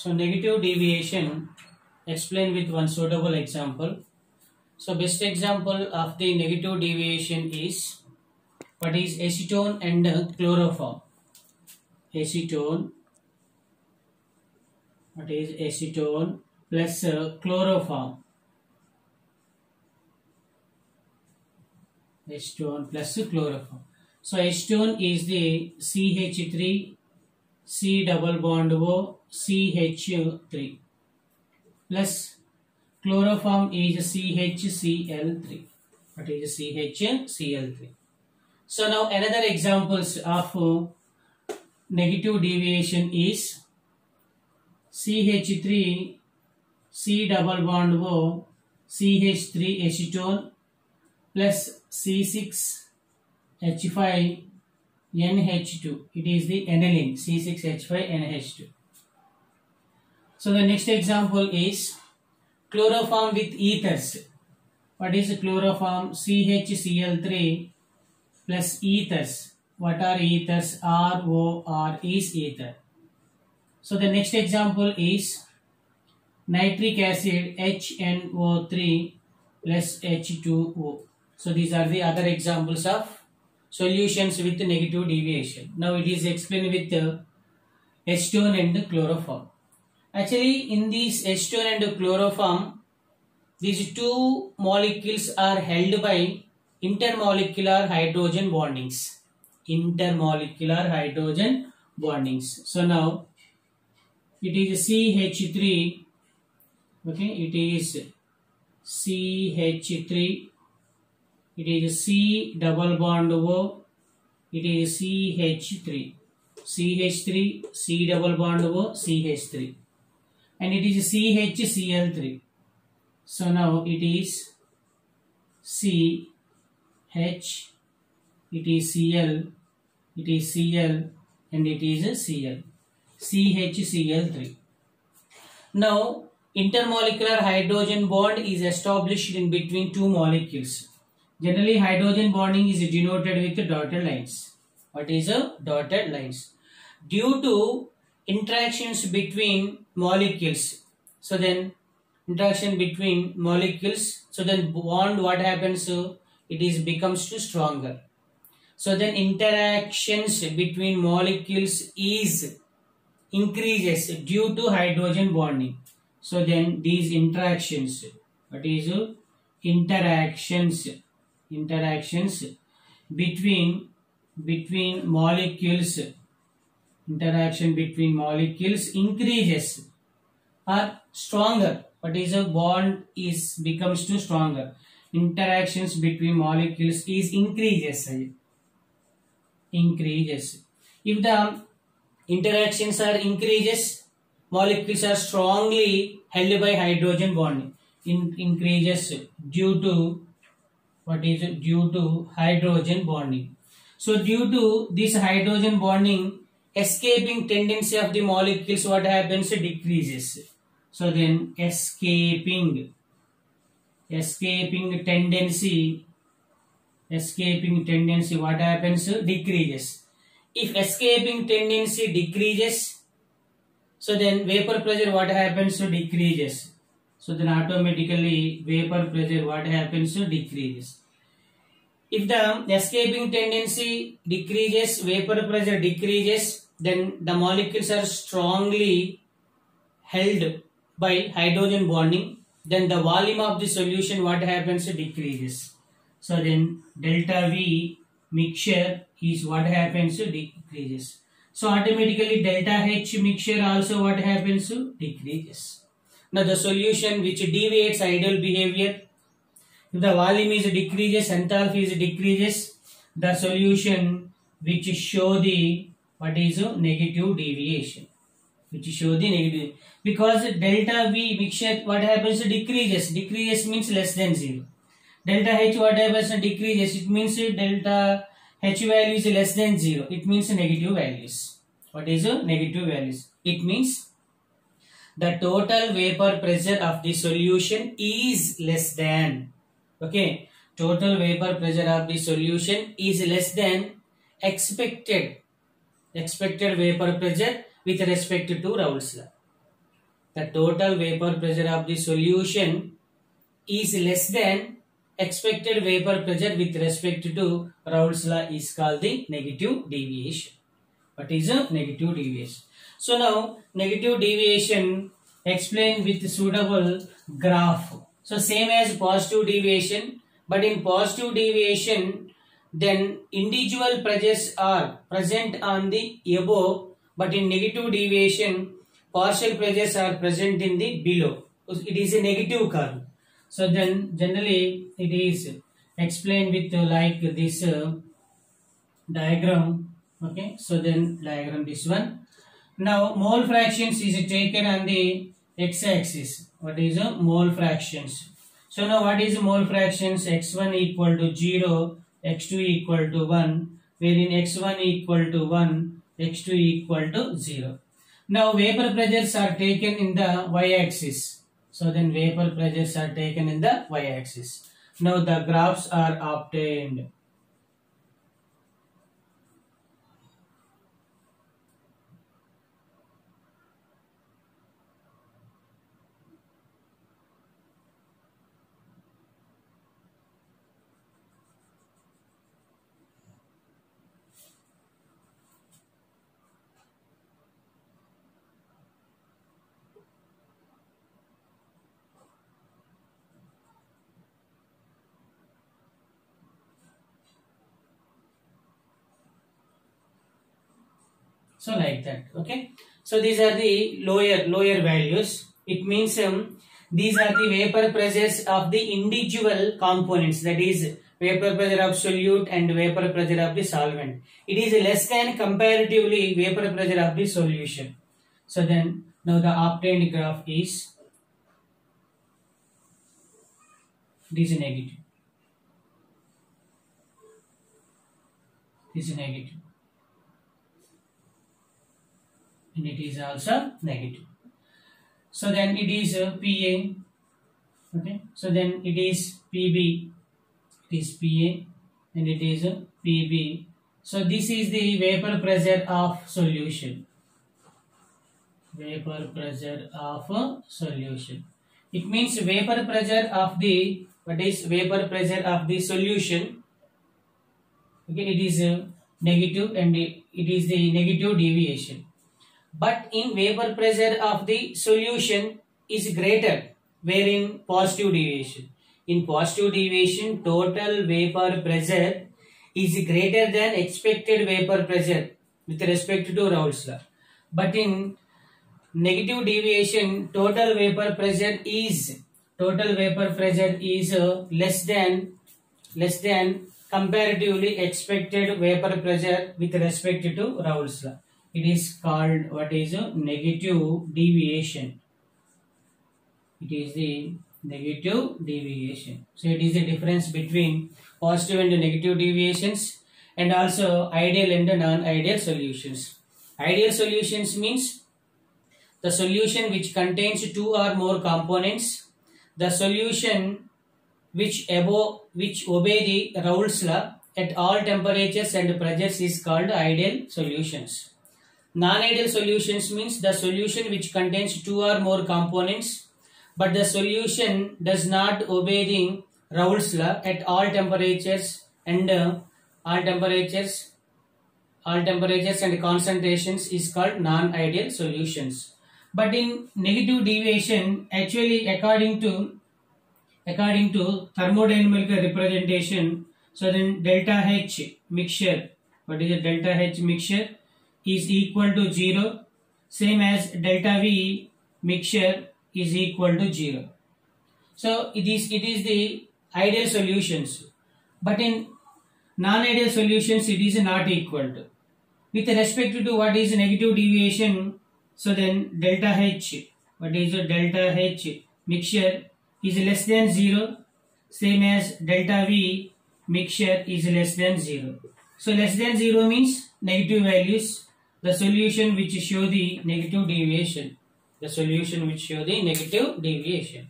So negative deviation, explain with one suitable example. So best example of the negative deviation is what is acetone and chloroform. Acetone, what is acetone plus chloroform. Acetone plus chloroform. So acetone is the CH3 C double bond O CH3 plus chloroform is CHCl3. What is CHCl3? So now another examples of negative deviation is CH3 C double bond O CH3 acetone plus C6H5 NH2. It is the aniline C6H5NH2. So the next example is chloroform with ethers. What is chloroform? CHCl3 plus ethers. What are ethers? ROR is ether. So the next example is nitric acid HNO3 plus H2O. So these are the other examples of solutions with negative deviation. Now it is explained with acetone and chloroform. Actually, in this acetone and chloroform, these two molecules are held by intermolecular hydrogen bondings. Intermolecular hydrogen bondings. So now it is CH3. Okay, it is CH3. It is C double bond O. It is CH3. CH3 C double bond O CH3. And it is CHCl3. So now it is CH, it is Cl, it is Cl, and it is Cl. CHCl3. Now intermolecular hydrogen bond is established in between two molecules. Generally hydrogen bonding is denoted with dotted lines. What is a dotted lines? Due to interactions between molecules. So then interaction between molecules. So then bond, what happens? It is becomes too stronger. So then interactions between molecules is increases due to hydrogen bonding. So then these interactions, what is interactions between molecules, interaction between molecules increases or stronger. What is a bond is becomes too stronger. Interactions between molecules is increases. If the interactions are increases, molecules are strongly held by hydrogen bonding. Increases due to what is it? Due to hydrogen bonding. So due to this hydrogen bonding, escaping tendency of the molecules, what happens? Decreases. So then escaping tendency, what happens? Decreases. If escaping tendency decreases, so then vapor pressure, what happens? Decreases. So then automatically vapor pressure, what happens? Decreases. If the escaping tendency decreases, vapor pressure decreases, then the molecules are strongly held by hydrogen bonding. Then the volume of the solution, what happens? Decreases. So then delta V mixture is what happens? Decreases. So automatically delta H mixture also what happens? Decreases. Now the solution which deviates ideal behavior, if the volume is decreases, enthalpy is decreases, the solution which show the what is negative deviation, because delta V mixture, what happens? Decreases means less than 0. Delta H, what happens? Decreases, it means delta H value is less than 0, it means negative values. What is negative values? It means the total vapor pressure of the solution is less than, okay, total vapor pressure of the solution is less than expected vapor pressure with respect to Raoult's law. the total vapor pressure of the solution is less than expected vapor pressure with respect to Raoult's law is called the negative deviation. What is a negative deviation? So now negative deviation explained with suitable graph. So same as positive deviation, but in positive deviation then individual pressures are present on the above, but in negative deviation partial pressures are present in the below. It is a negative curve. So then generally it is explained with like this diagram. Okay, so then diagram this one. Now mole fractions is taken on the x-axis. What is a mole fractions? So now what is mole fractions? x1 equal to 0, x2 equal to 1, wherein x1 equal to 1, x2 equal to 0. Now vapor pressures are taken in the y-axis. So then vapor pressures are taken in the y-axis. Now the graphs are obtained. So like that. Okay. So these are the lower values. It means these are the vapor pressures of the individual components. That is vapor pressure of solute and vapor pressure of the solvent. It is less than comparatively vapor pressure of the solution. So then now the obtained graph is this is negative. This is negative. And it is also negative. So then it is PA. Okay. So then it is PB. It is PA and it is PB. So this is the vapor pressure of solution. Vapor pressure of solution. It means vapor pressure of the, what is vapor pressure of the solution? Okay, it is negative and it is the negative deviation. But in vapor pressure of the solution is greater, wherein positive deviation. In positive deviation, total vapor pressure is greater than expected vapor pressure with respect to Raoult's law. But in negative deviation, total vapor pressure is less than comparatively expected vapor pressure with respect to Raoult's law. It is called what is a negative deviation. It is the negative deviation. So it is the difference between positive and negative deviations, and also ideal and non-ideal solutions. Ideal solutions means the solution which contains two or more components. The solution which obey the Raoult's law at all temperatures and pressures is called ideal solutions. Non-ideal solutions means the solution which contains two or more components, but the solution does not obey the Raoult's law at all temperatures and concentrations is called non-ideal solutions. But in negative deviation, actually according to thermodynamic representation, so then delta H mixture, what is a delta H mixture, is equal to 0, same as delta V mixture is equal to 0. So it is the ideal solutions, but in non-ideal solutions it is not equal to. With respect to what is negative deviation, so then delta H, what is a delta H mixture is less than 0, same as delta V mixture is less than 0. So less than 0 means negative values. The solution which show the negative deviation. The solution which show the negative deviation.